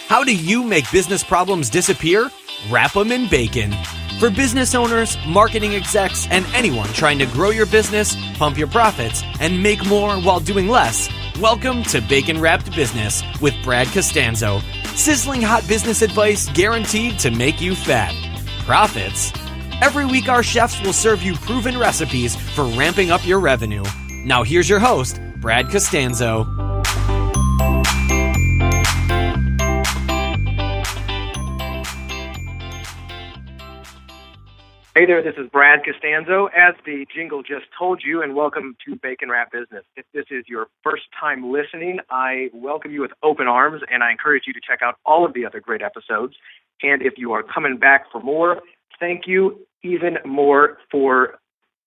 How do you make business problems disappear? Wrap them in bacon. For business owners, marketing execs, and anyone trying to grow your business, pump your profits, and make more while doing less, welcome to Bacon Wrapped Business with Brad Costanzo. Sizzling hot business advice guaranteed to make you fat. Profits? Every week our chefs will serve you proven recipes for ramping up your revenue. Now here's your host, Brad Costanzo. Hey there, this is Brad Costanzo, as the jingle just told you, and welcome to Bacon Wrap Business. If this is your first time listening, I welcome you with open arms, and I encourage you to check out all of the other great episodes. And if you are coming back for more, thank you even more for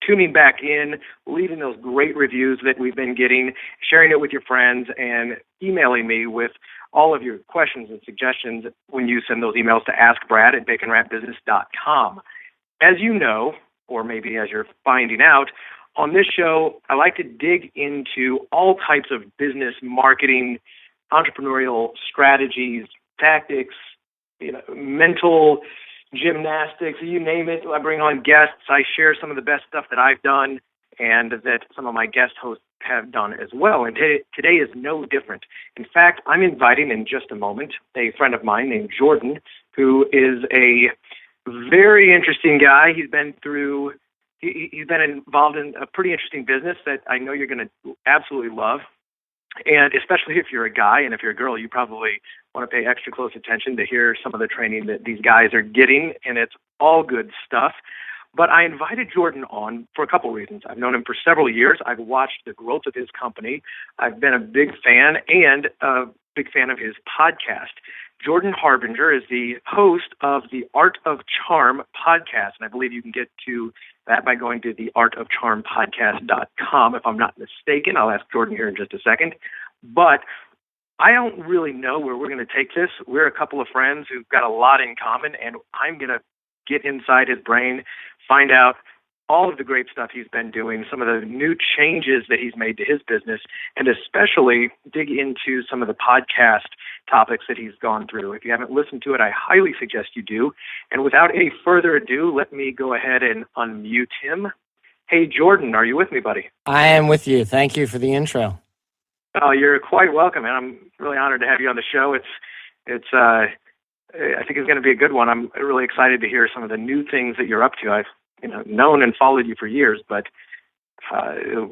tuning back in, leaving those great reviews that we've been getting, sharing it with your friends, and emailing me with all of your questions and suggestions when you send those emails to askbrad@baconwrapbusiness.com. As you know, or maybe as you're finding out, on this show, I like to dig into all types of business, marketing, entrepreneurial strategies, tactics, mental gymnastics, you name it. I bring on guests. I share some of the best stuff that I've done and that some of my guest hosts have done as well. And today is no different. In fact, I'm inviting in just a moment a friend of mine named Jordan, who is a very interesting guy. He's been involved in a pretty interesting business that I know you're going to absolutely love. And especially if you're a guy, and if you're a girl, you probably want to pay extra close attention to hear some of the training that these guys are getting, and it's all good stuff. But I invited Jordan on for a couple of reasons. I've known him for several years. I've watched the growth of his company. I've been a big fan and a big fan of his podcast. Jordan Harbinger is the host of the Art of Charm podcast, and I believe you can get to that by going to the artofcharmpodcast.com, if I'm not mistaken. I'll ask Jordan here in just a second. But I don't really know where we're going to take this. We're a couple of friends who've got a lot in common, and I'm going to get inside his brain, find out all of the great stuff he's been doing, some of the new changes that he's made to his business, and especially dig into some of the podcast topics that he's gone through. If you haven't listened to it, I highly suggest you do. And without any further ado, let me go ahead and unmute him. Hey, Jordan, are you with me, buddy? I am with you. Thank you for the intro. Oh, you're quite welcome, and I'm really honored to have you on the show. I think it's going to be a good one. I'm really excited to hear some of the new things that you're up to. I've known and followed you for years, but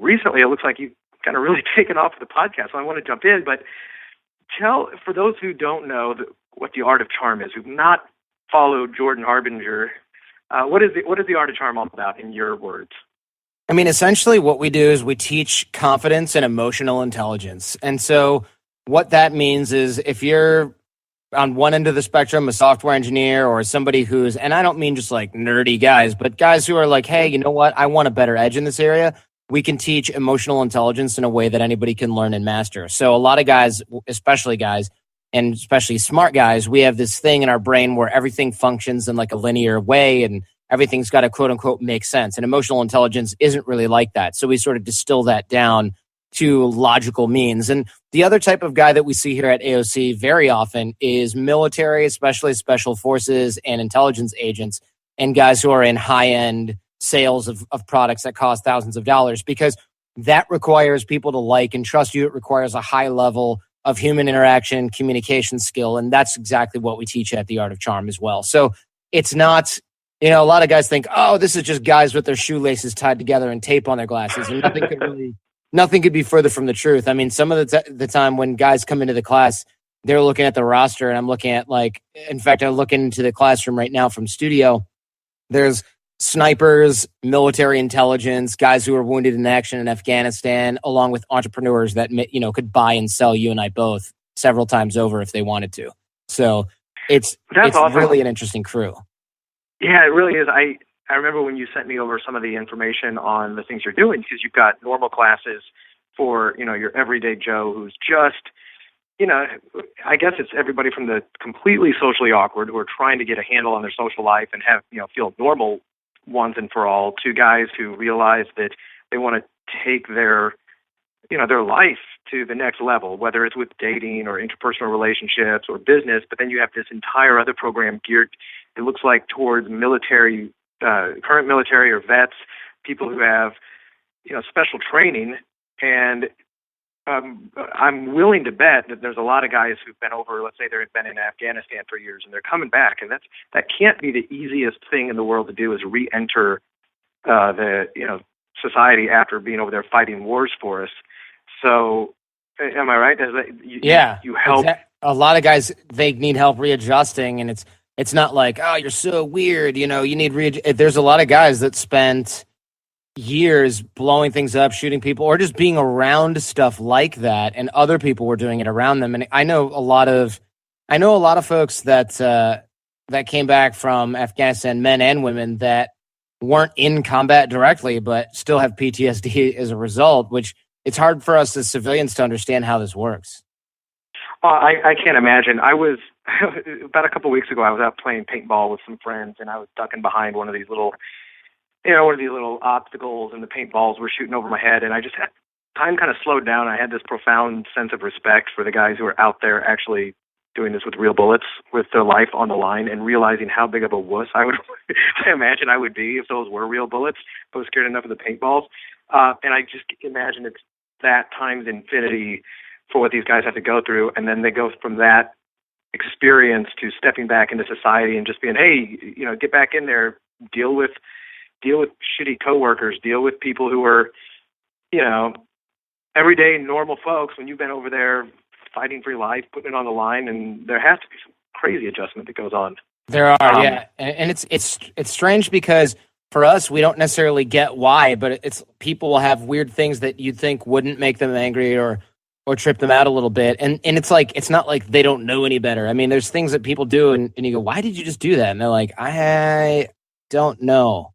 recently it looks like you've kind of really taken off with the podcast. So I want to jump in, but tell, for those who don't know what the Art of Charm is, who've not followed Jordan Harbinger, what is the Art of Charm all about in your words? I mean, essentially what we do is we teach confidence and emotional intelligence. And so what that means is if you're on one end of the spectrum, a software engineer or somebody who's, and I don't mean just like nerdy guys, but guys who are like, hey, you know what? I want a better edge in this area. We can teach emotional intelligence in a way that anybody can learn and master. So a lot of guys, especially guys, and especially smart guys, we have this thing in our brain where everything functions in like a linear way and everything's got to quote unquote make sense. And emotional intelligence isn't really like that. So we sort of distill that down to logical means. And the other type of guy that we see here at AOC very often is military, especially special forces and intelligence agents, and guys who are in high-end sales of products that cost thousands of dollars, because that requires people to like and trust you. It requires a high level of human interaction, communication skill, and that's exactly what we teach at the Art of Charm as well. So it's not, a lot of guys think, oh, this is just guys with their shoelaces tied together and tape on their glasses, and nothing could be further from the truth. I mean, some of the time when guys come into the class, they're looking at the roster, and I'm looking at in fact, I'm looking into the classroom right now from studio. There's snipers, military intelligence, guys who were wounded in action in Afghanistan, along with entrepreneurs that, could buy and sell you and I both several times over if they wanted to. So it's awesome. Really an interesting crew. Yeah, it really is. I remember when you sent me over some of the information on the things you're doing, because you've got normal classes for, your everyday Joe who's just, I guess it's everybody from the completely socially awkward who are trying to get a handle on their social life and have, feel normal once and for all, to guys who realize that they want to take their their life to the next level, whether it's with dating or interpersonal relationships or business. But then you have this entire other program geared, it looks like, towards military, current military or vets, people who have, special training. And I'm willing to bet that there's a lot of guys who've been over, let's say they've been in Afghanistan for years and they're coming back. And that can't be the easiest thing in the world to do, is re-enter society after being over there fighting wars for us. So, am I right? You help. A lot of guys, they need help readjusting, and it's not like, oh, you're so weird. You need There's a lot of guys that spent years blowing things up, shooting people, or just being around stuff like that, and other people were doing it around them. And I know a lot of folks that came back from Afghanistan, men and women, that weren't in combat directly, but still have PTSD as a result, which it's hard for us as civilians to understand how this works. I can't imagine. I was, about a couple of weeks ago, I was out playing paintball with some friends, and I was ducking behind one of these little obstacles, and the paintballs were shooting over my head, and I just had, time kind of slowed down. I had this profound sense of respect for the guys who are out there actually doing this with real bullets, with their life on the line, and realizing how big of a wuss I imagine I would be if those were real bullets. I was scared enough of the paintballs. And I just imagine it's that times infinity for what these guys have to go through. And then they go from that experience to stepping back into society and just being, hey, get back in there, deal with shitty coworkers, deal with people who are, everyday normal folks when you've been over there fighting for your life, putting it on the line, and there has to be some crazy adjustment that goes on. There are, yeah. And it's strange because for us, we don't necessarily get why, but it's people will have weird things that you'd think wouldn't make them angry or trip them out a little bit. And it's like, it's not like they don't know any better. I mean, there's things that people do and you go, why did you just do that? And they're like, I don't know.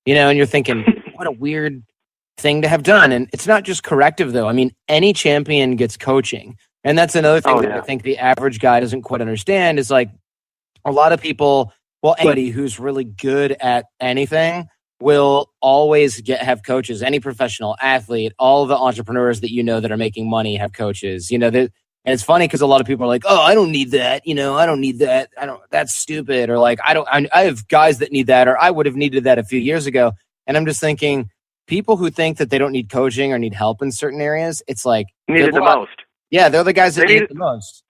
And you're thinking, what a weird thing to have done. And it's not just corrective, though. I mean, any champion gets coaching. And that's another thing that I think the average guy doesn't quite understand, is like a lot of people, anybody who's really good at anything will always have coaches. Any professional athlete, all the entrepreneurs that that are making money have coaches. And it's funny because a lot of people are like, oh, I don't need that. I don't need that. That's stupid. Or like, I have guys that need that, or I would have needed that a few years ago. And I'm just thinking, people who think that they don't need coaching or need help in certain areas, it's like, need it the most. Yeah, they're the guys that need it the most.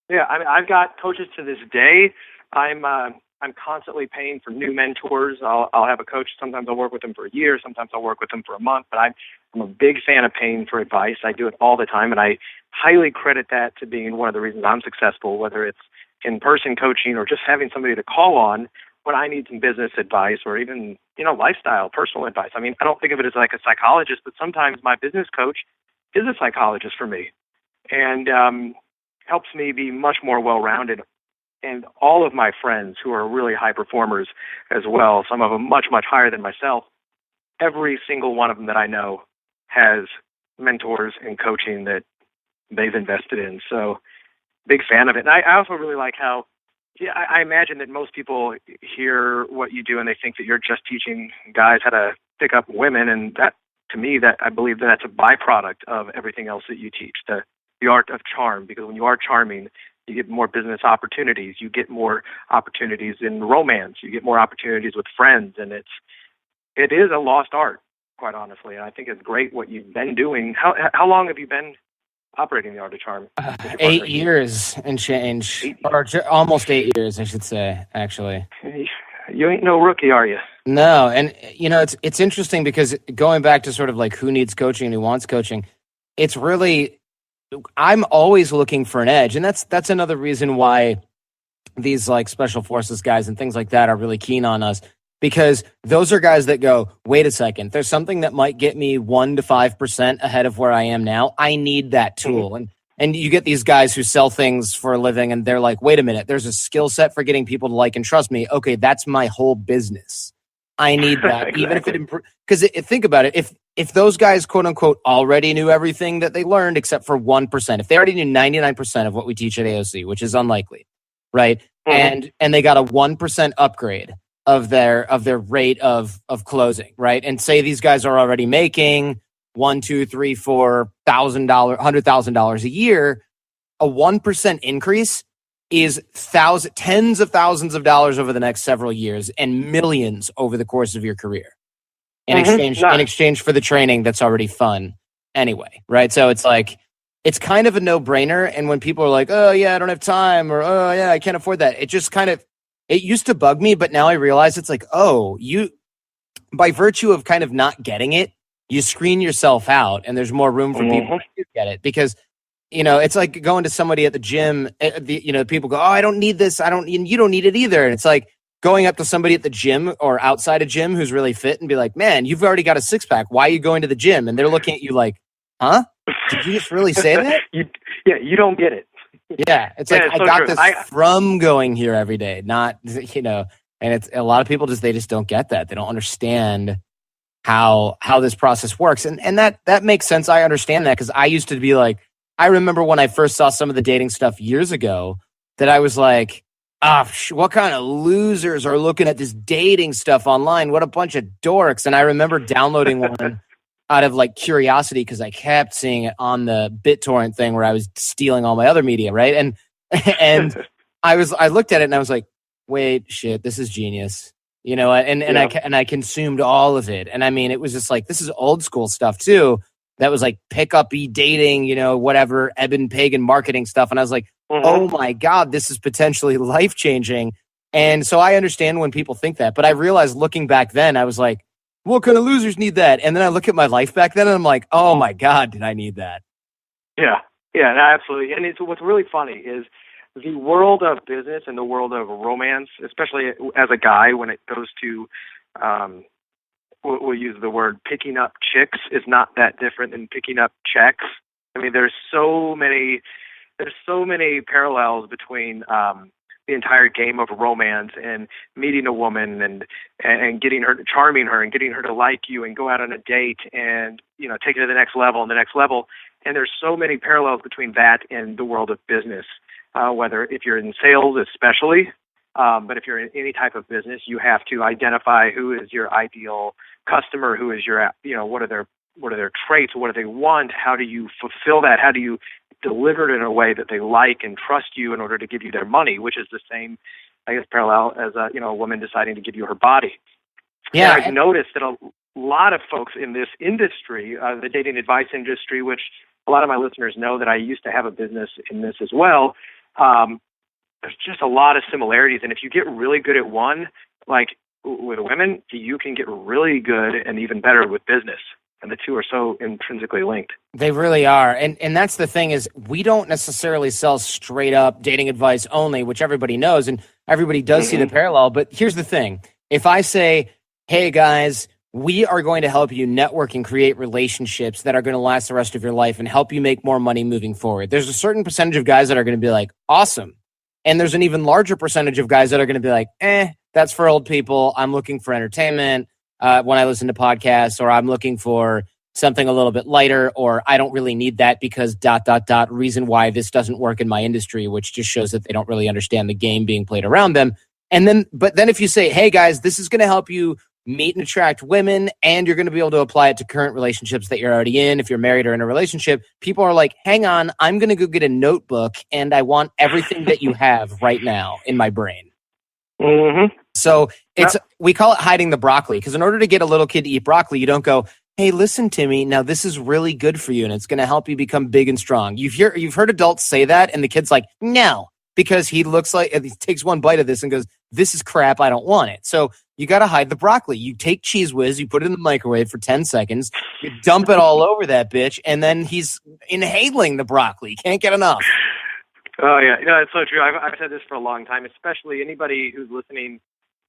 Yeah, I mean, I've got coaches to this day. I'm constantly paying for new mentors. I'll have a coach. Sometimes I'll work with them for a year. Sometimes I'll work with them for a month. But I'm a big fan of paying for advice. I do it all the time, and I highly credit that to being one of the reasons I'm successful, whether it's in-person coaching or just having somebody to call on when I need some business advice or even, lifestyle, personal advice. I mean, I don't think of it as like a psychologist, but sometimes my business coach is a psychologist for me, and helps me be much more well-rounded. And all of my friends who are really high performers as well, some of them much, much higher than myself, every single one of them that I know has mentors and coaching that they've invested in. So big fan of it. And I also really like how, I imagine that most people hear what you do and they think that you're just teaching guys how to pick up women. And that, to me, that I believe that's a byproduct of everything else that you teach, the art of charm. Because when you are charming, you get more business opportunities. You get more opportunities in romance. You get more opportunities with friends. And it is a lost art, quite honestly. And I think it's great what you've been doing. How long have you been operating the art of charm? 8 years and change. Or almost 8 years, I should say, actually. You ain't no rookie, are you? No. And, it's interesting because going back to sort of like who needs coaching and who wants coaching, it's really... I'm always looking for an edge. And that's another reason why these like special forces guys and things like that are really keen on us, because those are guys that go, wait a second, there's something that might get me 1 to 5% ahead of where I am now. I need that tool. Mm-hmm. And you get these guys who sell things for a living and they're like, wait a minute, there's a skill set for getting people to like and trust me. Okay, that's my whole business. I need that. Exactly. Even if it improves. Because think about it. If those guys, quote unquote, already knew everything that they learned except for 1%, if they already knew 99% of what we teach at AOC, which is unlikely, right? Mm-hmm. And they got a 1% upgrade of their rate of closing, right? And say these guys are already making $100,000 a year, a 1% increase is tens of thousands of dollars over the next several years and millions over the course of your career in exchange for the training that's already fun anyway, right? So it's like, it's kind of a no-brainer. And when people are like, oh yeah, I don't have time, or oh yeah, I can't afford that, it just kind of, it used to bug me, but now I realize it's like, oh, you, by virtue of kind of not getting it, you screen yourself out, and there's more room for people to get it. Because, you know, it's like going to somebody at the gym, you know, people go, oh, I don't need this. You don't need it either. And it's like going up to somebody at the gym or outside a gym who's really fit and be like, man, you've already got a six pack. Why are you going to the gym? And they're looking at you like, huh? Did you just really say that? You don't get it. Yeah. It's like, I got this from going here every day, not, you know, and it's a lot of people they just don't get that. They don't understand how this process works. And that makes sense. I understand that, because I used to be like, I remember when I first saw some of the dating stuff years ago that I was like, what kind of losers are looking at this dating stuff online? What a bunch of dorks. And I remember downloading one out of like curiosity, because I kept seeing it on the BitTorrent thing where I was stealing all my other media, right? And I looked at it and I was like, wait, shit, this is genius. You know, and I consumed all of it. And I mean, it was just like, this is old school stuff too. That was like pick-up-y dating, you know, whatever, Eben Pagan marketing stuff. And I was like, oh my God, this is potentially life-changing. And so I understand when people think that. But I realized looking back then, I was like, what kind of losers need that? And then I look at my life back then and I'm like, oh my God, did I need that? Yeah, absolutely. And what's really funny is the world of business and the world of romance, especially as a guy, when it goes to we'll use the word picking up chicks, is not that different than picking up checks. I mean, there's so many parallels between the entire game of romance and meeting a woman and getting her, charming her, and getting her to like you and go out on a date and, you know, take it to the next level and the next level. And there's so many parallels between that and the world of business, whether if you're in sales especially. But if you're in any type of business, you have to identify who is your ideal customer, who is your, you know, what are their traits, what do they want, how do you fulfill that, how do you deliver it in a way that they like and trust you in order to give you their money, which is the same, I guess, parallel as a woman deciding to give you her body. Yeah, and I've noticed that a lot of folks in this industry, the dating advice industry, which a lot of my listeners know that I used to have a business in this as well. There's just a lot of similarities. And if you get really good at one, like with women, you can get really good and even better with business. And the two are so intrinsically linked. They really are. And that's the thing, is we don't necessarily sell straight up dating advice only, which everybody knows, and everybody does see the parallel. But here's the thing. If I say, hey guys, we are going to help you network and create relationships that are going to last the rest of your life and help you make more money moving forward, there's a certain percentage of guys that are going to be like, awesome. And there's an even larger percentage of guys that are going to be like, that's for old people. I'm looking for entertainment when I listen to podcasts, or I'm looking for something a little bit lighter, or I don't really need that because ... reason why this doesn't work in my industry, which just shows that they don't really understand the game being played around them. But then if you say, hey guys, this is going to help you meet and attract women, and you're going to be able to apply it to current relationships that you're already in, if you're married or in a relationship, people are like, hang on, I'm going to go get a notebook, and I want everything that you have right now in my brain. So we call it hiding the broccoli, because in order to get a little kid to eat broccoli, you don't go, hey, listen to me, now this is really good for you, and it's going to help you become big and strong. You've heard adults say that, and the kid's like, no, because he takes one bite of this and goes, this is crap, I don't want it. So you got to hide the broccoli. You take Cheese Whiz, you put it in the microwave for 10 seconds, you dump it all over that bitch, and then he's inhaling the broccoli. Can't get enough. Oh, yeah. It's so true. I've said this for a long time, especially anybody who's listening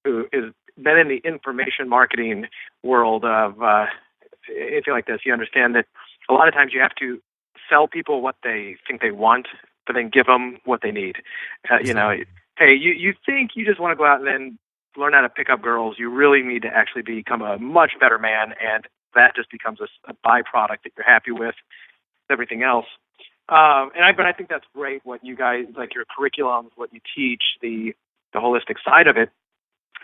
who has been in the information marketing world of anything like this. You understand that a lot of times you have to sell people what they think they want, but then give them what they need. Hey, you think you just want to go out and then learn how to pick up girls. You really need to actually become a much better man, and that just becomes a byproduct that you're happy with, everything else. But I think that's great what you guys, like your curriculums, what you teach, the holistic side of it.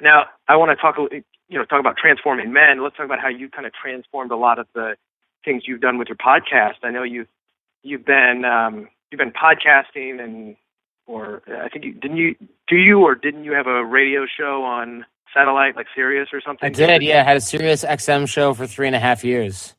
Now, I want to talk about transforming men. Let's talk about how you kind of transformed a lot of the things you've done with your podcast. I know you've been podcasting, or I think didn't you have a radio show on satellite, like Sirius or something? I did, yeah. I had a Sirius XM show for 3.5 years.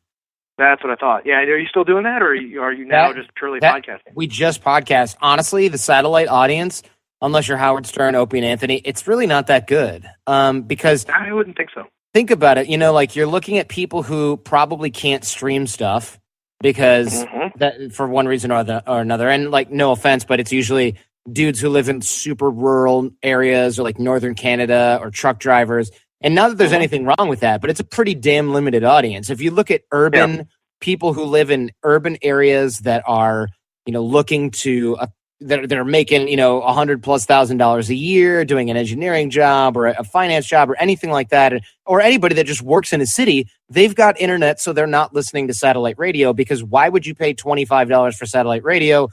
That's what I thought. Yeah, are you still doing that, or are you now just purely podcasting? We just podcast. Honestly, the satellite audience, unless you're Howard Stern, Opie, and Anthony, it's really not that good. Because I wouldn't think so. Think about it. Like you're looking at people who probably can't stream stuff because that for one reason or another. And like, no offense, but it's usually dudes who live in super rural areas or like northern Canada or truck drivers. And not that there's anything wrong with that, but it's a pretty damn limited audience. If you look at urban people who live in urban areas that are, looking to that are making, $100,000+ a year, doing an engineering job or a finance job or anything like that, or anybody that just works in a city, they've got internet, so they're not listening to satellite radio, because why would you pay $25 for satellite radio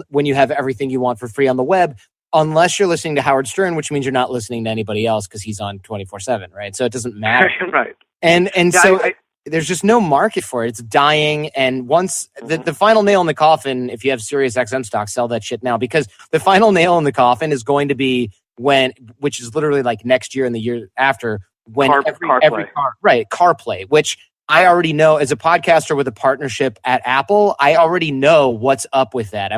when you have everything you want for free on the web? Unless you're listening to Howard Stern, which means you're not listening to anybody else because he's on 24/7, right? So it doesn't matter. Right. And there's just no market for it. It's dying. And once the final nail in the coffin, if you have Sirius XM stock, sell that shit now, because the final nail in the coffin is going to be which is literally like next year and the year after, when CarPlay, which I already know as a podcaster with a partnership at Apple, I already know what's up with that.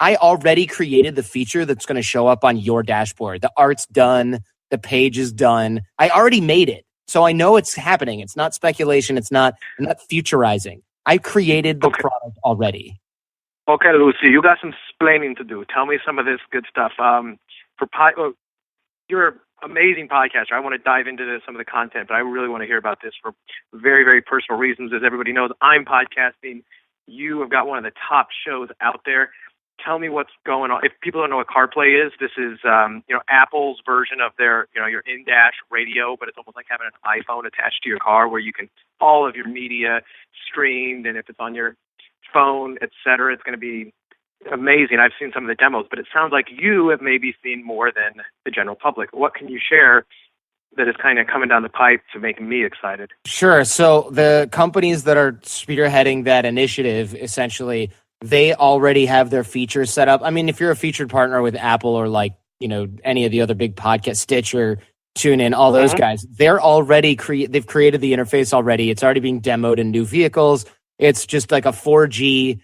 I already created the feature that's going to show up on your dashboard. The art's done. The page is done. I already made it. So I know it's happening. It's not speculation. I'm not futurizing. I created the product already. Okay, Lucy, you got some explaining to do. Tell me some of this good stuff. You're an amazing podcaster. I want to dive into some of the content, but I really want to hear about this for very, very personal reasons. As everybody knows, I'm podcasting. You have got one of the top shows out there. Tell me what's going on. If people don't know what CarPlay is, this is Apple's version of their your in-dash radio, but it's almost like having an iPhone attached to your car, where you can all of your media streamed, and if it's on your phone, etc., it's going to be amazing. I've seen some of the demos, but it sounds like you have maybe seen more than the general public. What can you share that is kind of coming down the pipe to make me excited? Sure. So the companies that are spearheading that initiative, essentially, they already have their features set up. I mean, if you're a featured partner with Apple or any of the other big podcast, Stitcher, TuneIn, all those guys, they're already they've created the interface already. It's already being demoed in new vehicles. It's just like a 4G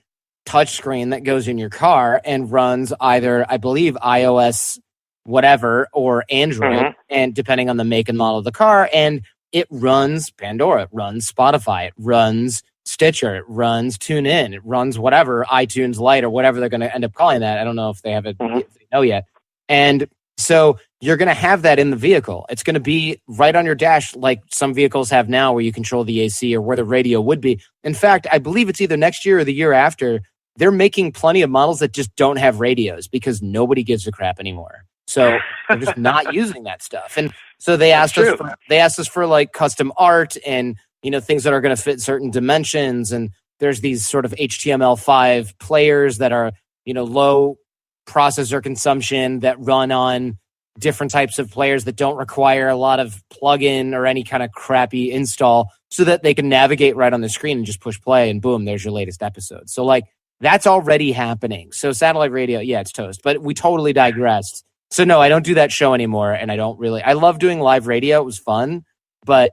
touchscreen that goes in your car and runs either, I believe, iOS, whatever, or Android, and depending on the make and model of the car. And it runs Pandora, it runs Spotify, it runs Stitcher, it runs TuneIn, it runs whatever, iTunes Lite or whatever they're going to end up calling that. I don't know if they have it, if they know yet. And so you're going to have that in the vehicle. It's going to be right on your dash, like some vehicles have now, where you control the AC or where the radio would be. In fact, I believe it's either next year or the year after. They're making plenty of models that just don't have radios because nobody gives a crap anymore. So they're just not using that stuff. And so they asked us for like custom art and things that are going to fit certain dimensions. And there's these sort of HTML5 players that are, low processor consumption, that run on different types of players that don't require a lot of plugin or any kind of crappy install, so that they can navigate right on the screen and just push play and boom, there's your latest episode. So that's already happening. So satellite radio, yeah, it's toast, but we totally digressed. So no, I don't do that show anymore. And I love doing live radio. It was fun. But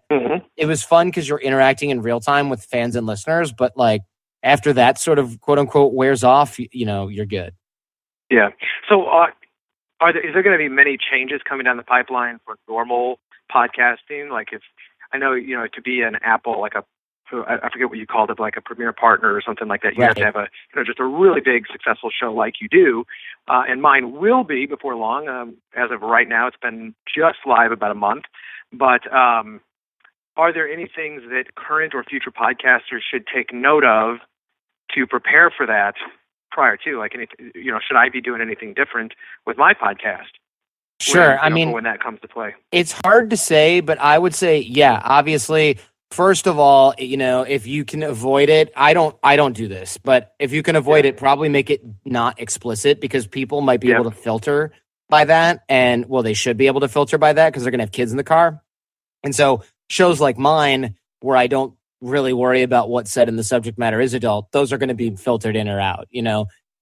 it was fun because you're interacting in real time with fans and listeners. But after that sort of quote unquote wears off, you're good. Yeah. So is there going to be many changes coming down the pipeline for normal podcasting? To be an Apple, I forget what you called it, like a premier partner or something like that. You have to have just a really big successful show like you do. And mine will be before long. As of right now, it's been just live about a month. But are there any things that current or future podcasters should take note of to prepare for that prior to? Should I be doing anything different with my podcast? Sure. When that comes to play. It's hard to say, but I would say, yeah, obviously, first of all, if you can avoid it, I don't do this, but if you can avoid it, probably make it not explicit, because people might be able to filter by that. And they should be able to filter by that because they're going to have kids in the car. And so shows like mine, where I don't really worry about what's said in the subject matter is adult. Those are going to be filtered in or out,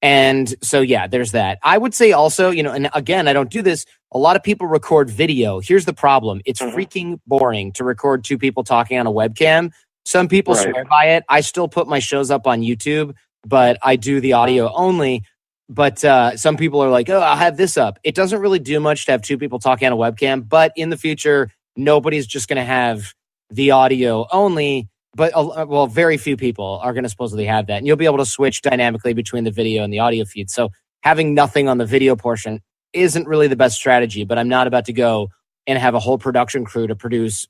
And so, yeah, there's that. I would say also, and again, I don't do this. A lot of people record video. Here's the problem. It's freaking boring to record two people talking on a webcam. Some people swear by it. I still put my shows up on YouTube, but I do the audio only. But some people are like, oh, I'll have this up. It doesn't really do much to have two people talking on a webcam. But in the future, nobody's just going to have the audio only. But, very few people are going to supposedly have that. And you'll be able to switch dynamically between the video and the audio feed. So having nothing on the video portion isn't really the best strategy. But I'm not about to go and have a whole production crew to produce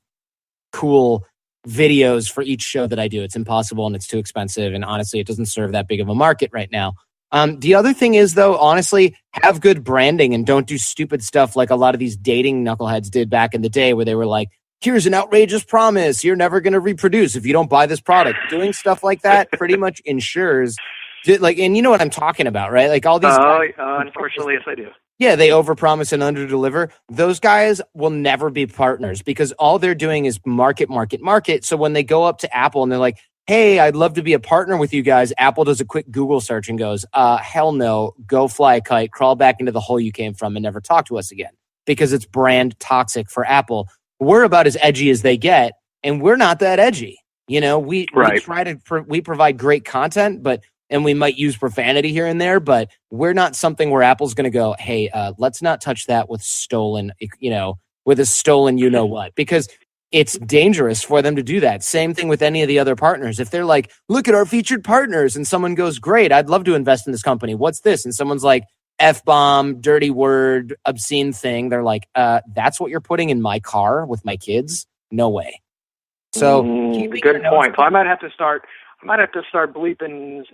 cool videos for each show that I do. It's impossible and it's too expensive. And honestly, it doesn't serve that big of a market right now. The other thing is, though, honestly, have good branding and don't do stupid stuff like a lot of these dating knuckleheads did back in the day where they were like, here's an outrageous promise. You're never going to reproduce if you don't buy this product. Doing stuff like that pretty much ensures, and you know what I'm talking about, right? Like all these. Unfortunately, yes, I do. Yeah, they overpromise and underdeliver. Those guys will never be partners because all they're doing is market. So when they go up to Apple and they're like, hey, I'd love to be a partner with you guys, Apple does a quick Google search and goes, hell no, go fly a kite, crawl back into the hole you came from and never talk to us again because it's brand toxic for Apple. We're about as edgy as they get, and we're not that edgy. We provide great content, and we might use profanity here and there, but we're not something where Apple's going to go, hey, let's not touch that with stolen, with a stolen what, because it's dangerous for them to do that. Same thing with any of the other partners. If they're like, look at our featured partners, and someone goes, great, I'd love to invest in this company. What's this? And someone's like, F-bomb, dirty word, obscene thing. They're like, that's what you're putting in my car with my kids? No way. So good point. So I might have to start bleeping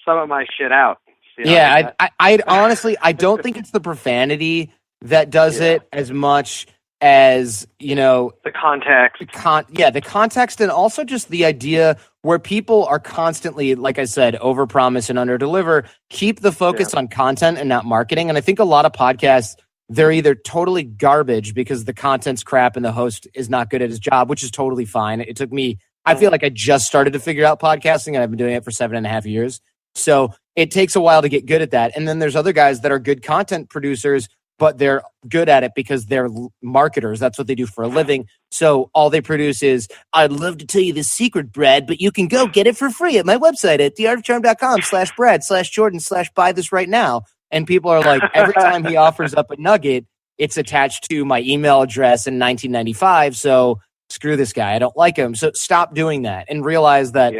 some of my shit out. Yeah, I honestly, I don't think it's the profanity that does it as much as, the context. The context, and also just the idea where people are constantly, like I said, overpromise and underdeliver. Keep the focus on content and not marketing. And I think a lot of podcasts, they're either totally garbage because the content's crap and the host is not good at his job, which is totally fine. It took me, I feel like I just started to figure out podcasting and I've been doing it for 7.5 years. So it takes a while to get good at that. And then there's other guys that are good content producers, but they're good at it because they're marketers. That's what they do for a living. So all they produce is, I'd love to tell you this secret, Brad, but you can go get it for free at my website at theartofcharm.com/Brad/Jordan/buy this right now. And people are like, every time he offers up a nugget, it's attached to my email address in 1995. So screw this guy. I don't like him. So stop doing that and realize that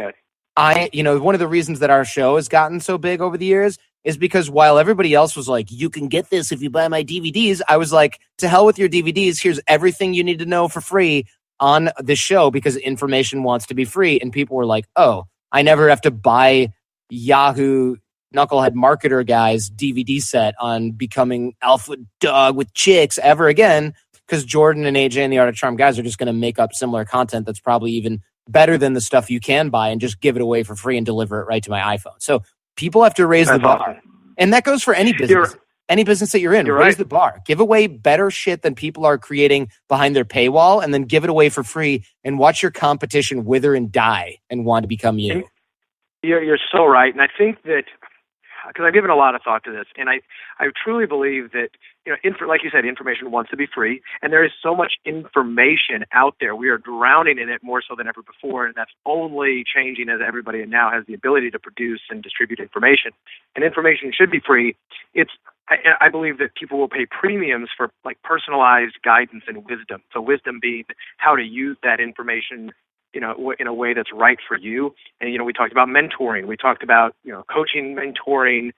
one of the reasons that our show has gotten so big over the years is because while everybody else was like, you can get this if you buy my DVDs, I was like, to hell with your DVDs. Here's everything you need to know for free on the show because information wants to be free. And people were like, oh, I never have to buy Yahoo Knucklehead Marketer Guy's DVD set on becoming alpha dog with chicks ever again because Jordan and AJ and the Art of Charm guys are just going to make up similar content that's probably even better than the stuff you can buy and just give it away for free and deliver it right to my iPhone. So people have to raise the bar. Awesome. And that goes for any business. Any business that you're in, raise the bar. Give away better shit than people are creating behind their paywall and then give it away for free and watch your competition wither and die and want to become you. And you're so right. And I think that, because I've given a lot of thought to this, and I truly believe that, like you said, information wants to be free, and there is so much information out there. We are drowning in it more so than ever before, and that's only changing as everybody now has the ability to produce and distribute information. And information should be free. I believe that people will pay premiums for like personalized guidance and wisdom. So wisdom being how to use that information in a way that's right for you. And, we talked about mentoring. We talked about, coaching, mentoring,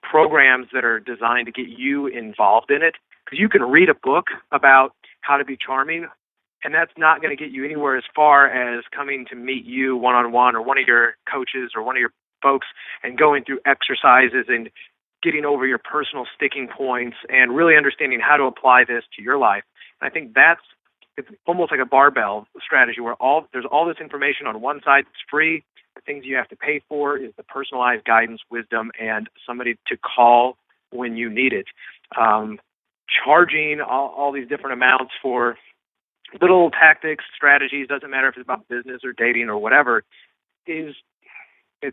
programs that are designed to get you involved in it. Because you can read a book about how to be charming, and that's not going to get you anywhere as far as coming to meet you one-on-one or one of your coaches or one of your folks and going through exercises and getting over your personal sticking points and really understanding how to apply this to your life. And I think it's almost like a barbell strategy where there's all this information on one side that's free. The things you have to pay for is the personalized guidance, wisdom, and somebody to call when you need it. Charging all these different amounts for little tactics, strategies, doesn't matter if it's about business or dating or whatever, it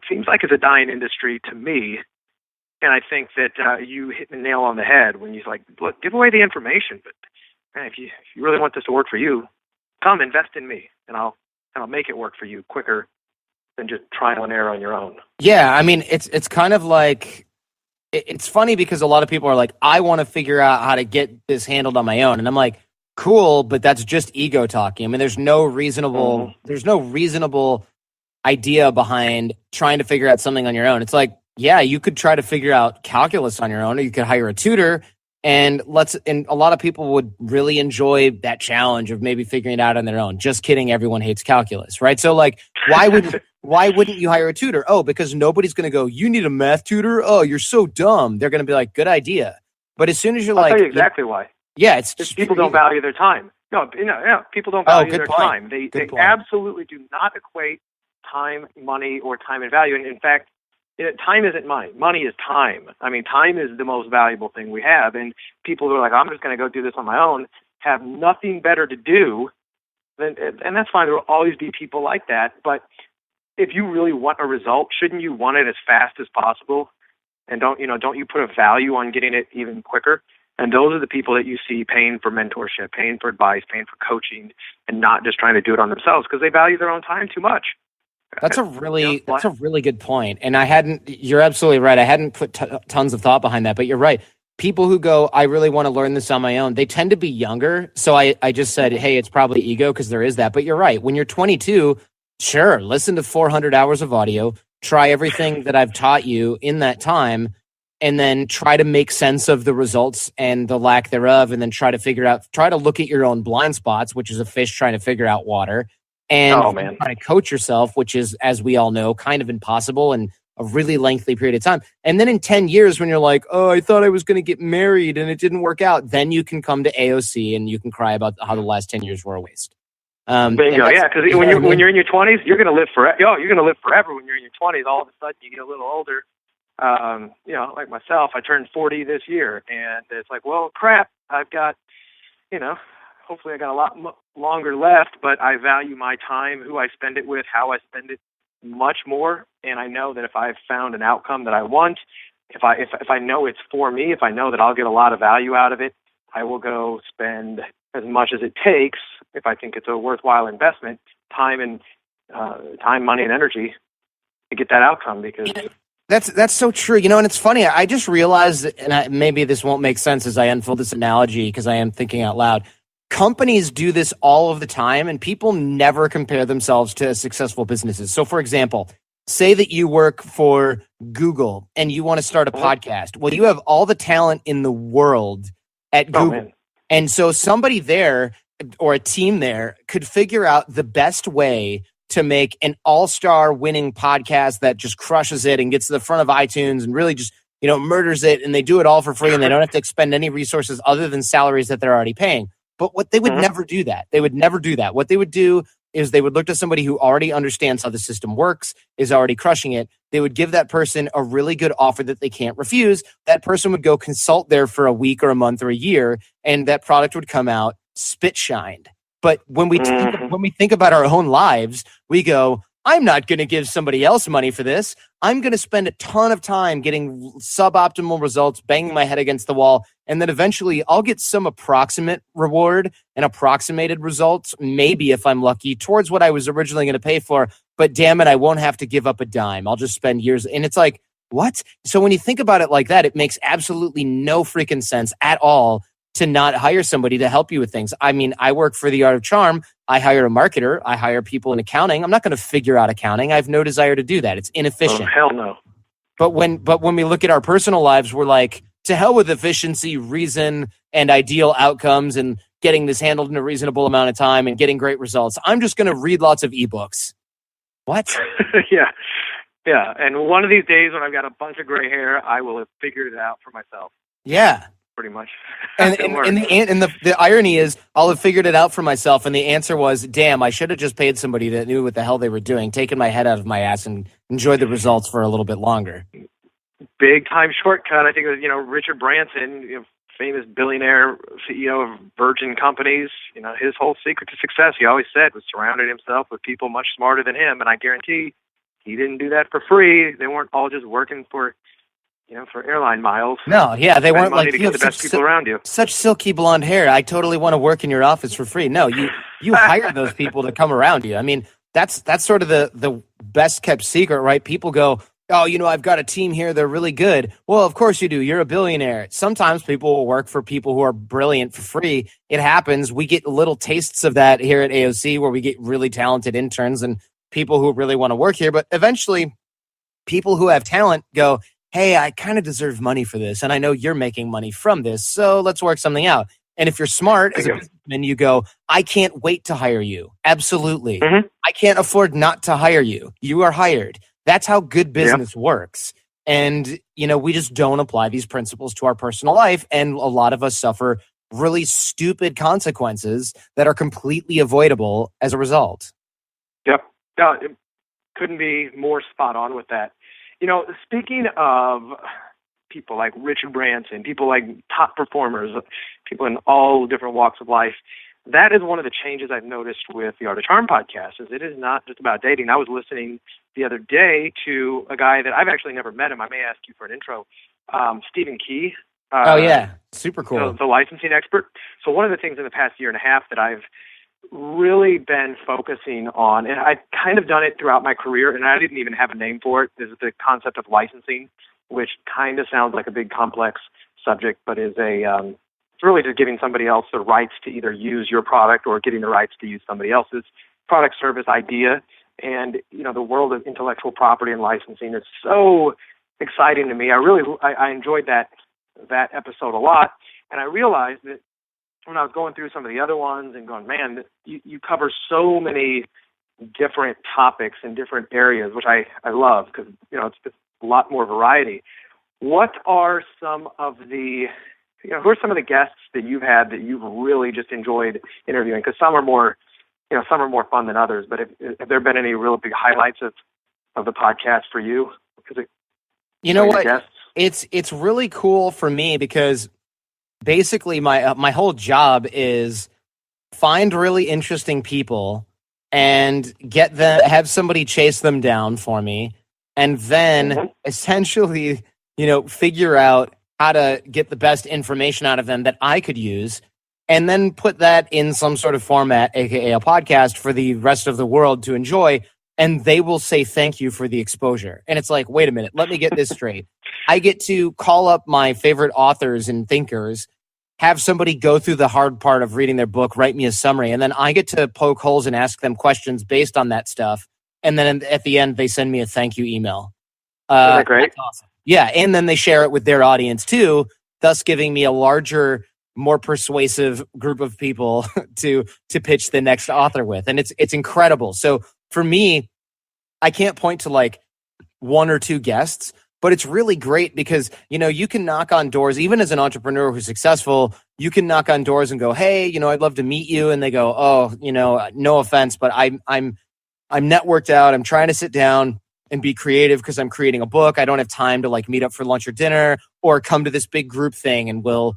seems like it's a dying industry to me. And I think that you hit the nail on the head when you're like, look, give away the information, but man, if you really want this to work for you, come invest in me, and I'll make it work for you quicker than just trial and error on your own. Yeah, I mean, it's kind of like, it's funny because a lot of people are like, I want to figure out how to get this handled on my own, and I'm like, cool, but that's just ego talking. I mean, there's no reasonable idea behind trying to figure out something on your own. It's like, yeah, you could try to figure out calculus on your own, or you could hire a tutor. And a lot of people would really enjoy that challenge of maybe figuring it out on their own. Just kidding, everyone hates calculus, right? So like, why wouldn't you hire a tutor? Oh, because nobody's going to go, you need a math tutor? Oh, you're so dumb. They're going to be like, good idea. But as soon as you're I'll like, tell you exactly why. Yeah, it's just people don't value their time. No, people don't value their time. They absolutely do not equate time, money, or time and value. And in fact, time isn't money. Money is time. I mean, time is the most valuable thing we have. And people who are like, I'm just going to go do this on my own, have nothing better to do. And that's fine. There will always be people like that. But if you really want a result, shouldn't you want it as fast as possible? And don't you put a value on getting it even quicker? And those are the people that you see paying for mentorship, paying for advice, paying for coaching, and not just trying to do it on themselves because they value their own time too much. That's a really good point. And you're absolutely right. I hadn't put tons of thought behind that, but you're right. People who go, I really want to learn this on my own, they tend to be younger. So I just said, hey, it's probably ego because there is that. But you're right. When you're 22, sure, listen to 400 hours of audio, try everything that I've taught you in that time, and then try to make sense of the results and the lack thereof, and then try to look at your own blind spots, which is a fish trying to figure out water, and try to coach yourself, which is, as we all know, kind of impossible and a really lengthy period of time. And then in 10 years, when you're like, oh, I thought I was going to get married and it didn't work out, then you can come to AOC and you can cry about how the last 10 years were a waste. Bingo, yeah, because when you're in your 20s, you're going to live forever. You're going to live forever when you're in your 20s. All of a sudden, you get a little older. Like myself, I turned 40 this year, and it's like, well, crap, I've got, hopefully I got a lot longer left, but I value my time, who I spend it with, how I spend it much more. And I know that if I've found an outcome that I want, if I know it's for me, if I know that I'll get a lot of value out of it, I will go spend as much as it takes, if I think it's a worthwhile investment, time, money, and energy to get that outcome. Because that's so true. And it's funny. I just realized, and maybe this won't make sense as I unfold this analogy because I am thinking out loud. Companies do this all of the time, and people never compare themselves to successful businesses. So, for example, say that you work for Google and you want to start a podcast. Well, you have all the talent in the world at Google. Man. And so somebody there or a team there could figure out the best way to make an all-star winning podcast that just crushes it and gets to the front of iTunes and really just, murders it. And they do it all for free and they don't have to expend any resources other than salaries that they're already paying. But they would never do that. They would never do that. What they would do is they would look to somebody who already understands how the system works, is already crushing it. They would give that person a really good offer that they can't refuse. That person would go consult there for a week or a month or a year, and that product would come out spit shined. But when we think about our own lives, we go, I'm not going to give somebody else money for this. I'm going to spend a ton of time getting suboptimal results, banging my head against the wall, and then eventually I'll get some approximate reward and approximated results, maybe if I'm lucky, towards what I was originally going to pay for. But damn it, I won't have to give up a dime. I'll just spend years. And it's like, what? So when you think about it like that, it makes absolutely no freaking sense at all to not hire somebody to help you with things. I mean, I work for The Art of Charm. I hire a marketer. I hire people in accounting. I'm not going to figure out accounting. I have no desire to do that. It's inefficient. Oh, hell no. But when we look at our personal lives, we're like, to hell with efficiency, reason, and ideal outcomes and getting this handled in a reasonable amount of time and getting great results. I'm just going to read lots of ebooks. What? Yeah. And one of these days when I've got a bunch of gray hair, I will have figured it out for myself. Yeah. Pretty much. And the irony is I'll have figured it out for myself. And the answer was, damn, I should have just paid somebody that knew what the hell they were doing, taken my head out of my ass and enjoyed the results for a little bit longer. Big time shortcut. I think it was, Richard Branson famous billionaire CEO of Virgin Companies, his whole secret to success, he always said, was surrounding himself with people much smarter than him. And I guarantee he didn't do that for free. They weren't all just working for airline miles. No, yeah, they weren't like, to get the best people around you. Such silky blonde hair. I totally want to work in your office for free. No, you hire those people to come around you. I mean, that's sort of the best kept secret, right? People go, oh, I've got a team here. They're really good. Well, of course you do. You're a billionaire. Sometimes people will work for people who are brilliant for free. It happens. We get little tastes of that here at AOC where we get really talented interns and people who really want to work here. But eventually people who have talent go, hey, I kind of deserve money for this, and I know you're making money from this, so let's work something out. And if you're smart as a businessman, you go, I can't wait to hire you. Absolutely. Mm-hmm. I can't afford not to hire you. You are hired. That's how good business works. And, we just don't apply these principles to our personal life, and a lot of us suffer really stupid consequences that are completely avoidable as a result. Yep. No, it couldn't be more spot on with that. Speaking of people like Richard Branson, people like top performers, people in all different walks of life, that is one of the changes I've noticed with the Art of Charm podcast, is it is not just about dating. I was listening the other day to a guy that I've actually never met him. I may ask you for an intro, Stephen Key. Oh, yeah. Super cool. The licensing expert. So one of the things in the past year and a half that I've really been focusing on, and I've kind of done it throughout my career, and I didn't even have a name for it, is the concept of licensing, which kind of sounds like a big complex subject, but is it's really just giving somebody else the rights to either use your product or getting the rights to use somebody else's product, service, idea. And, the world of intellectual property and licensing is so exciting to me. I enjoyed that episode a lot, and I realized that when I was going through some of the other ones and going, man, you cover so many different topics in different areas, which I love because, it's a lot more variety. What are some of the, who are some of the guests that you've had that you've really just enjoyed interviewing? Because some are more fun than others, but have there been any real big highlights of the podcast for you? You know what? Guests? It's really cool for me because basically my whole job is find really interesting people and have somebody chase them down for me, and then essentially, figure out how to get the best information out of them that I could use, and then put that in some sort of format, aka a podcast, for the rest of the world to enjoy, and they will say thank you for the exposure. And it's like, wait a minute, let me get this straight. I get to call up my favorite authors and thinkers, have somebody go through the hard part of reading their book, write me a summary, and then I get to poke holes and ask them questions based on that stuff. And then at the end, they send me a thank you email. Isn't that great? That's awesome. Yeah, and then they share it with their audience too, thus giving me a larger, more persuasive group of people to pitch the next author with. And it's incredible. So for me, I can't point to like one or two guests, but it's really great because, you can knock on doors, even as an entrepreneur who's successful, you can knock on doors and go, hey, I'd love to meet you. And they go, oh, no offense, but I'm networked out. I'm trying to sit down and be creative because I'm creating a book. I don't have time to like meet up for lunch or dinner or come to this big group thing and we'll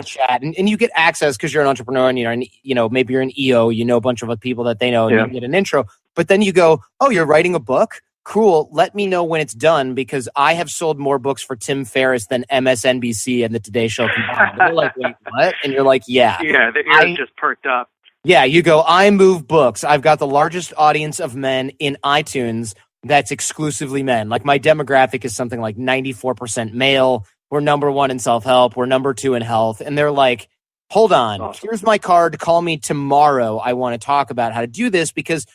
chat. And you get access because you're an entrepreneur and maybe you're an EO, a bunch of people that they know and you get an intro. But then you go, oh, you're writing a book? Cool. Let me know when it's done because I have sold more books for Tim Ferriss than MSNBC and the Today Show combined. And they're like, wait, what? And you're like, yeah. Yeah, the ears just perked up. Yeah, you go, I move books. I've got the largest audience of men in iTunes that's exclusively men. Like my demographic is something like 94% male. We're number one in self-help. We're number two in health. And they're like, hold on, here's my card. Call me tomorrow. I want to talk about how to do this because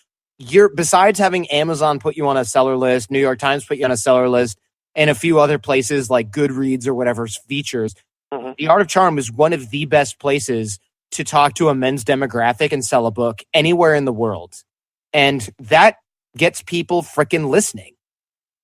besides having Amazon put you on a seller list, New York Times put you on a seller list, and a few other places like Goodreads or whatever's features, The Art of Charm is one of the best places to talk to a men's demographic and sell a book anywhere in the world. And that gets people freaking listening,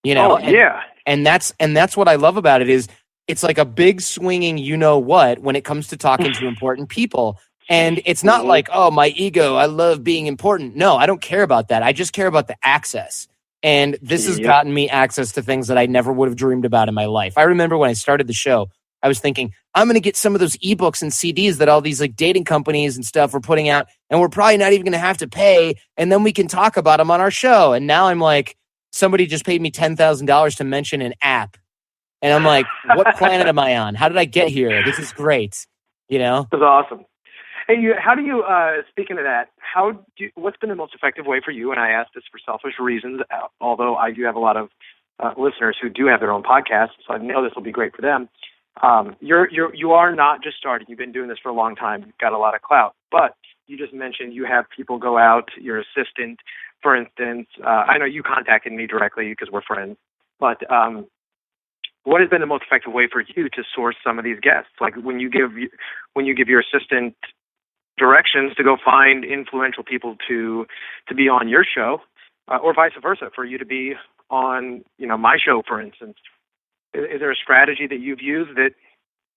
And that's what I love about it is it's like a big swinging, when it comes to talking to important people. And it's not like, oh, my ego, I love being important. No, I don't care about that. I just care about the access. And this has gotten me access to things that I never would have dreamed about in my life. I remember when I started the show, I was thinking, I'm going to get some of those ebooks and CDs that all these like dating companies and stuff are putting out, and we're probably not even going to have to pay, and then we can talk about them on our show. And now I'm like, somebody just paid me $10,000 to mention an app. And I'm like, what planet am I on? How did I get here? This is great. You know? That's awesome. Hey, how do you, speaking of that, what's been the most effective way for you? And I ask this for selfish reasons, although I do have a lot of listeners who do have their own podcasts, so I know this will be great for them. You are not just starting. You've been doing this for a long time. You've got a lot of clout. But you just mentioned you have people go out, your assistant, for instance. I know you contacted me directly because we're friends. But what has been the most effective way for you to source some of these guests? Like when you give your assistant directions to go find influential people to be on your show, or vice versa, for you to be on, my show, for instance. Is there a strategy that you've used that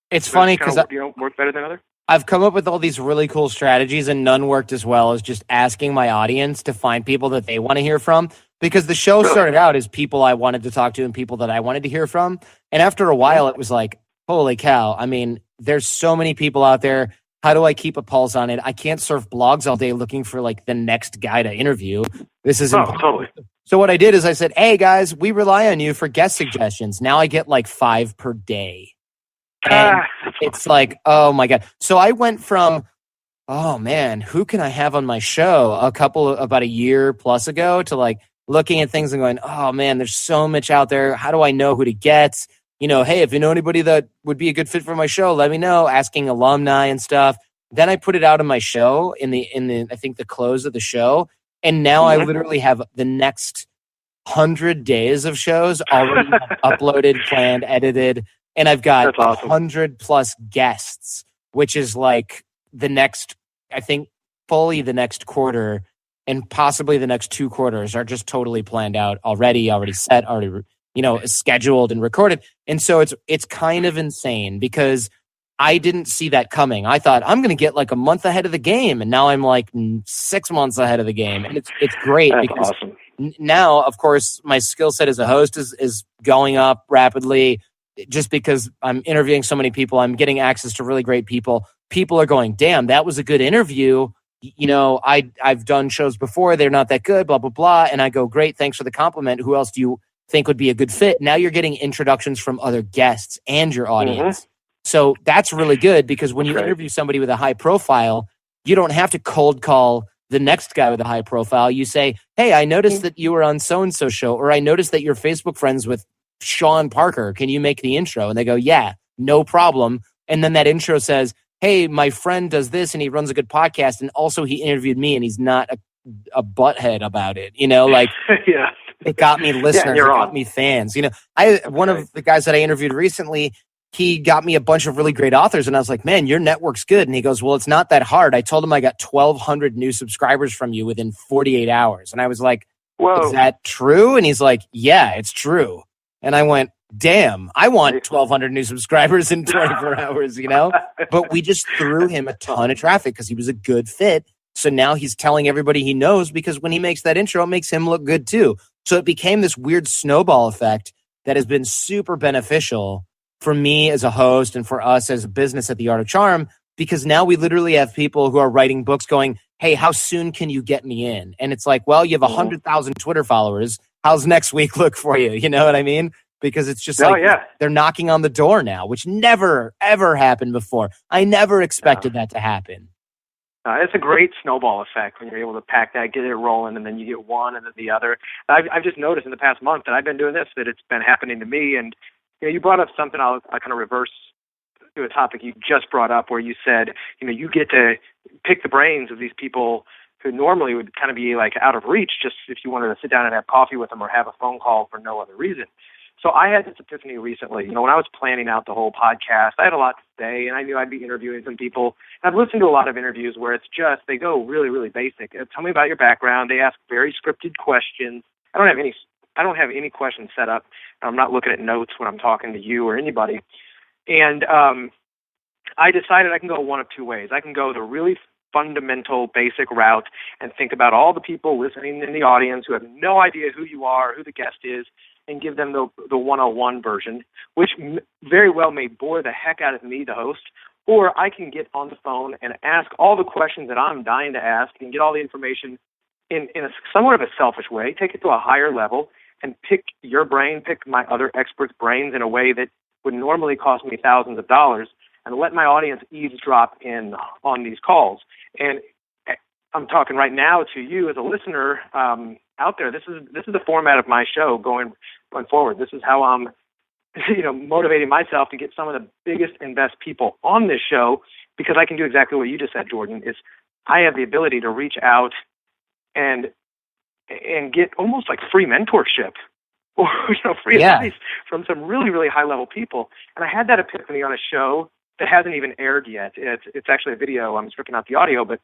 it's funny because work better than others? I've come up with all these really cool strategies, and none worked as well as just asking my audience to find people that they want to hear from. Because the show started out as people I wanted to talk to and people that I wanted to hear from. And after a while, it was like, holy cow. I mean, there's so many people out there. How do I keep a pulse on it? I can't surf blogs all day looking for like the next guy to interview. This is totally. So what I did is I said, hey guys, we rely on you for guest suggestions. Now I get like 5 per day. And it's like, oh my God. So I went from, oh man, who can I have on my show about a year plus ago to like looking at things and going, oh man, there's so much out there. How do I know who to get? Hey, if you know anybody that would be a good fit for my show, let me know. Asking alumni and stuff. Then I put it out on my show in the I think the close of the show. And now I literally have the next 100 days of shows already uploaded, planned, edited. And I've got 100 plus guests, which is like the next, I think fully the next quarter and possibly the next 2 quarters are just totally planned out already set, already, scheduled and recorded. And so it's kind of insane because I didn't see that coming. I thought I'm going to get like a month ahead of the game. And now I'm like 6 months ahead of the game. And it's great. That's because awesome. Now, of course, my skill set as a host is going up rapidly just because I'm interviewing so many people. I'm getting access to really great people. People are going, damn, that was a good interview. I've done shows before. They're not that good, blah, blah, blah. And I go, great. Thanks for the compliment. Who else do you think would be a good fit? Now you're getting introductions from other guests and your audience. Mm-hmm. So that's really good because when you interview somebody with a high profile, you don't have to cold call the next guy with a high profile. You say, hey, I noticed that you were on so-and-so show, or I noticed that you're Facebook friends with Sean Parker. Can you make the intro? And they go, yeah, no problem. And then that intro says, hey, my friend does this and he runs a good podcast. And also he interviewed me and he's not a butthead about it. Yeah. It got me listeners. It got me fans. One of the guys that I interviewed recently, he got me a bunch of really great authors. And I was like, man, your network's good. And he goes, well, it's not that hard. I told him I got 1,200 new subscribers from you within 48 hours. And I was like, whoa, is that true? And he's like, yeah, it's true. And I went, damn, I want 1,200 new subscribers in 24 hours, But we just threw him a ton of traffic because he was a good fit. So now he's telling everybody he knows because when he makes that intro, it makes him look good too. So it became this weird snowball effect that has been super beneficial for me as a host and for us as a business at The Art of Charm, because now we literally have people who are writing books going, hey, how soon can you get me in? And it's like, well, you have 100,000 Twitter followers. How's next week look for you? You know what I mean? Because it's just they're knocking on the door now, which never, ever happened before. I never expected that to happen. It's a great snowball effect when you're able to pack that, get it rolling, and then you get one and then the other. I've just noticed in the past month that I've been doing this, that it's been happening to me. And you brought up something I kind of reverse to a topic you just brought up where you said, you get to pick the brains of these people who normally would kind of be like out of reach just if you wanted to sit down and have coffee with them or have a phone call for no other reason. So I had this epiphany recently. When I was planning out the whole podcast, I had a lot to say, and I knew I'd be interviewing some people. And I've listened to a lot of interviews where it's just, they go really, really basic. Tell me about your background. They ask very scripted questions. I don't have any questions set up. I'm not looking at notes when I'm talking to you or anybody. And I decided I can go one of two ways. I can go the really fundamental, basic route and think about all the people listening in the audience who have no idea who you are, who the guest is, and give them the 101 version, which very well may bore the heck out of me, the host, or I can get on the phone and ask all the questions that I'm dying to ask and get all the information in a somewhat of a selfish way, take it to a higher level, and pick your brain, pick my other experts' brains in a way that would normally cost me thousands of dollars, and let my audience eavesdrop in on these calls. And I'm talking right now to you as a listener out there. This is the format of my show going forward. This is how I'm motivating myself to get some of the biggest and best people on this show, because I can do exactly what you just said, Jordan, is I have the ability to reach out and get almost like free mentorship or free advice from some really, really high-level people. And I had that epiphany on a show that hasn't even aired yet. It's actually a video. I'm stripping out the audio, but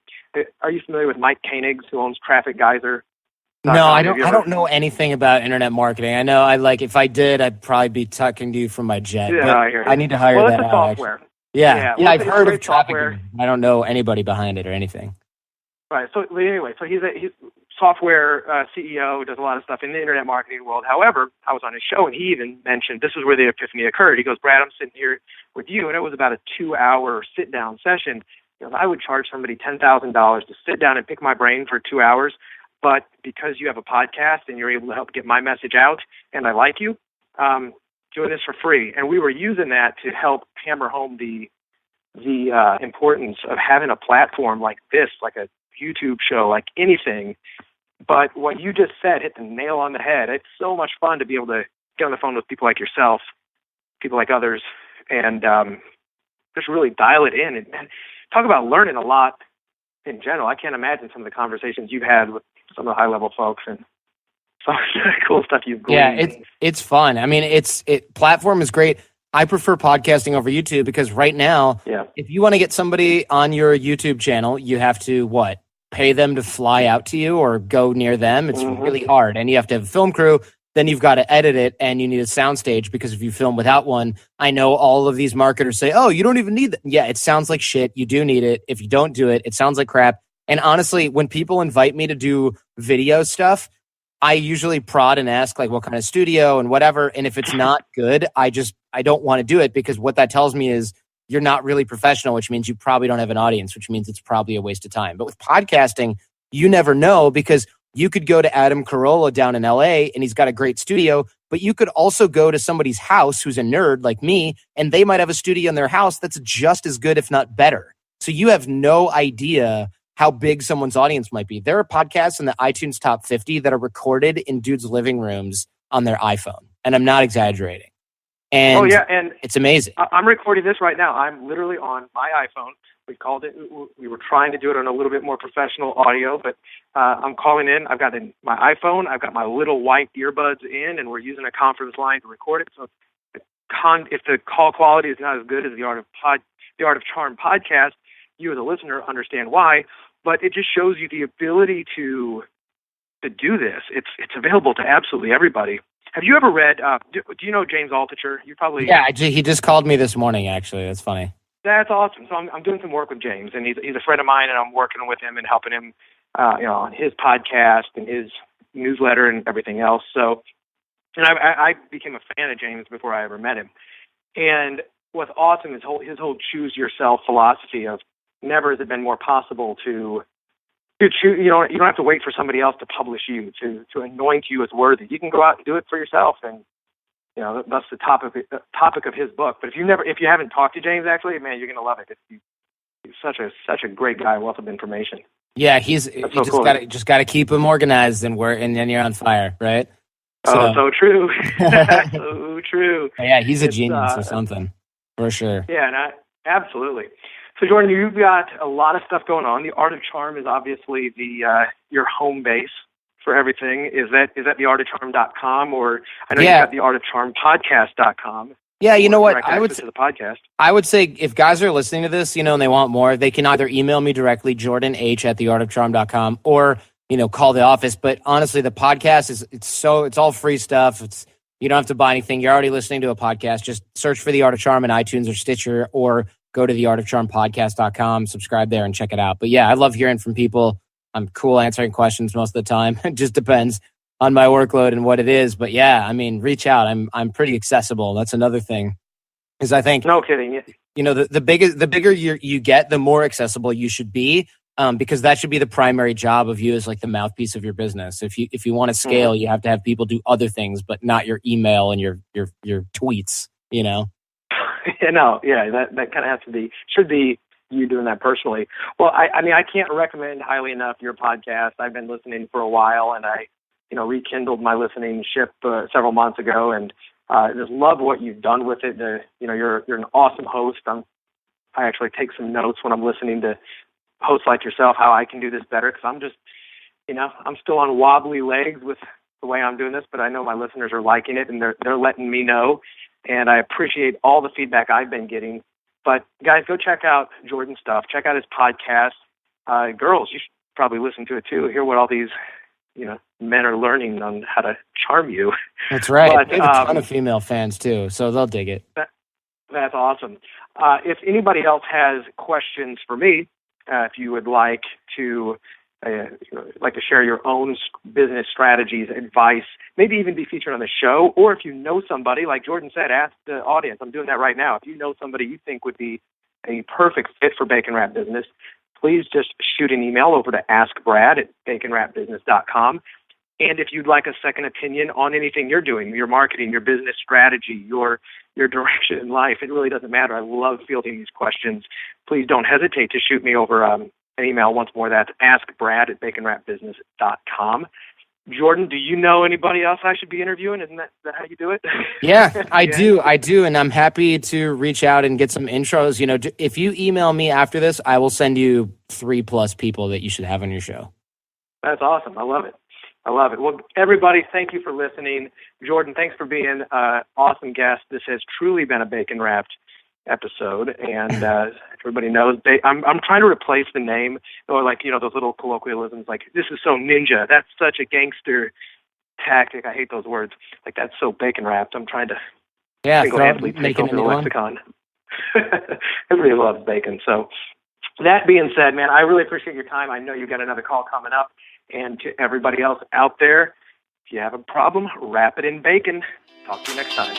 are you familiar with Mike Koenig, who owns Traffic Geyser? No, I don't know anything about internet marketing. I know if I did, I'd probably be talking to you from my jet. Yeah, I hear you. I need to hire that out. Well, it's a software. Yeah, I've heard of Traffic. Software. I don't know anybody behind it or anything. Right. So anyway, he's software CEO, does a lot of stuff in the internet marketing world. However, I was on his show and he even mentioned this is where the epiphany occurred. He goes, Brad, I'm sitting here with you, and it was about a 2-hour sit-down session. I would charge somebody $10,000 to sit down and pick my brain for 2 hours, but because you have a podcast and you're able to help get my message out, and I like you, doing this for free. And we were using that to help hammer home the importance of having a platform like this, like a YouTube show, like anything. But what you just said hit the nail on the head. It's so much fun to be able to get on the phone with people like yourself, people like others, and just really dial it in and talk about learning a lot in general. I can't imagine some of the conversations you've had with some of the high-level folks and some of the cool stuff you've gleaned. Yeah, it's fun. I mean, platform is great. I prefer podcasting over YouTube because right now, if you want to get somebody on your YouTube channel, you have to pay them to fly out to you or go near them. It's really hard. And you have to have a film crew. Then you've got to edit it and you need a soundstage because if you film without one, I know all of these marketers say, oh, you don't even need that. Yeah, it sounds like shit. You do need it. If you don't do it, it sounds like crap. And honestly, when people invite me to do video stuff, I usually prod and ask what kind of studio and whatever. And if it's not good, I don't want to do it because what that tells me is you're not really professional, which means you probably don't have an audience, which means it's probably a waste of time. But with podcasting, you never know because you could go to Adam Carolla down in LA and he's got a great studio, but you could also go to somebody's house who's a nerd like me, and they might have a studio in their house that's just as good, if not better. So you have no idea how big someone's audience might be. There are podcasts in the iTunes top 50 that are recorded in dudes' living rooms on their iPhone. And I'm not exaggerating. And and it's amazing. I'm recording this right now. I'm literally on my iPhone. We were trying to do it on a little bit more professional audio, but I'm calling in. I've got my iPhone. I've got my little white earbuds in, and we're using a conference line to record it. So if the call quality is not as good as the Art of Charm podcast, you as a listener understand why. But it just shows you the ability to do this. It's available to absolutely everybody. Have you ever read, do you know James Altucher? You probably... Yeah, he just called me this morning, actually. That's funny. That's awesome. So I'm doing some work with James, and he's a friend of mine, and I'm working with him and helping him on his podcast and his newsletter and everything else. So, and I became a fan of James before I ever met him. And what's awesome is his whole choose yourself philosophy of never has it been more possible to choose. You don't have to wait for somebody else to publish you, to anoint you as worthy. You can go out and do it for yourself, and that's the topic of his book. But if you haven't talked to James, actually, man, you're gonna love it. He's such a great guy, wealth of information. Yeah, you just got to keep him organized, and then you're on fire, right? So true. So true. Yeah, he's a genius or something, for sure. Yeah, absolutely. So, Jordan, you've got a lot of stuff going on. The Art of Charm is obviously your home base for everything. Is that theartofcharm.com, or I know you've got theartofcharmpodcast.com. Yeah, you know what? I would say the podcast. I would say if guys are listening to this, and they want more, they can either email me directly, jordanh@theartofcharm.com, or call the office. But honestly, the podcast it's all free stuff. You don't have to buy anything. You're already listening to a podcast. Just search for The Art of Charm in iTunes or Stitcher, or go to theartofcharmpodcast.com, subscribe there and check it out. But yeah, I love hearing from people. I'm cool answering questions most of the time. It just depends. on my workload and what it is. But yeah, I mean, reach out. I'm pretty accessible. That's another thing. Because I think, no kidding. you know, the bigger you get, the more accessible you should be. Because that should be the primary job of you as like the mouthpiece of your business. If you want to scale, you have to have people do other things, but not your email and your tweets, you know? That kind of should be you doing that personally. Well, I mean, I can't recommend highly enough your podcast. I've been listening for a while, and I, rekindled my listening ship several months ago, and just love what you've done with it. You're an awesome host. I actually take some notes when I'm listening to hosts like yourself, how I can do this better, because I'm just, I'm still on wobbly legs with the way I'm doing this, but I know my listeners are liking it, and they're letting me know, and I appreciate all the feedback I've been getting. But guys, go check out Jordan's stuff. Check out his podcast. Girls, you should probably listen to it too. Hear what all these, men are learning on how to charm you. That's right. But, they have a ton of female fans too, so they'll dig it. That's awesome. If anybody else has questions for me, if you would like to share your own business strategies, advice, maybe even be featured on the show, or if you know somebody, like Jordan said, ask the audience. I'm doing that right now. If you know somebody you think would be a perfect fit for Bacon Wrap Business, please just shoot an email over to askbrad@baconwrapbusiness.com. And if you'd like a second opinion on anything you're doing, your marketing, your business strategy, your direction in life, it really doesn't matter. I love fielding these questions. Please don't hesitate to shoot me over an email once more. That's askbrad@baconwrapbusiness.com. Jordan, do you know anybody else I should be interviewing? Isn't that how you do it? Yeah, I do. And I'm happy to reach out and get some intros. If you email me after this, I will send you 3+ people that you should have on your show. That's awesome. I love it. Well, everybody, thank you for listening. Jordan, thanks for being an awesome guest. This has truly been a Bacon Wrapped episode, and everybody knows. I'm trying to replace the name, or those little colloquialisms, like this is so ninja. That's such a gangster tactic. I hate those words. Like that's so Bacon Wrapped. I'm trying to single-handedly take over the lexicon. Everybody loves bacon. So that being said, man, I really appreciate your time. I know you've got another call coming up. And to everybody else out there, if you have a problem, wrap it in bacon. Talk to you next time.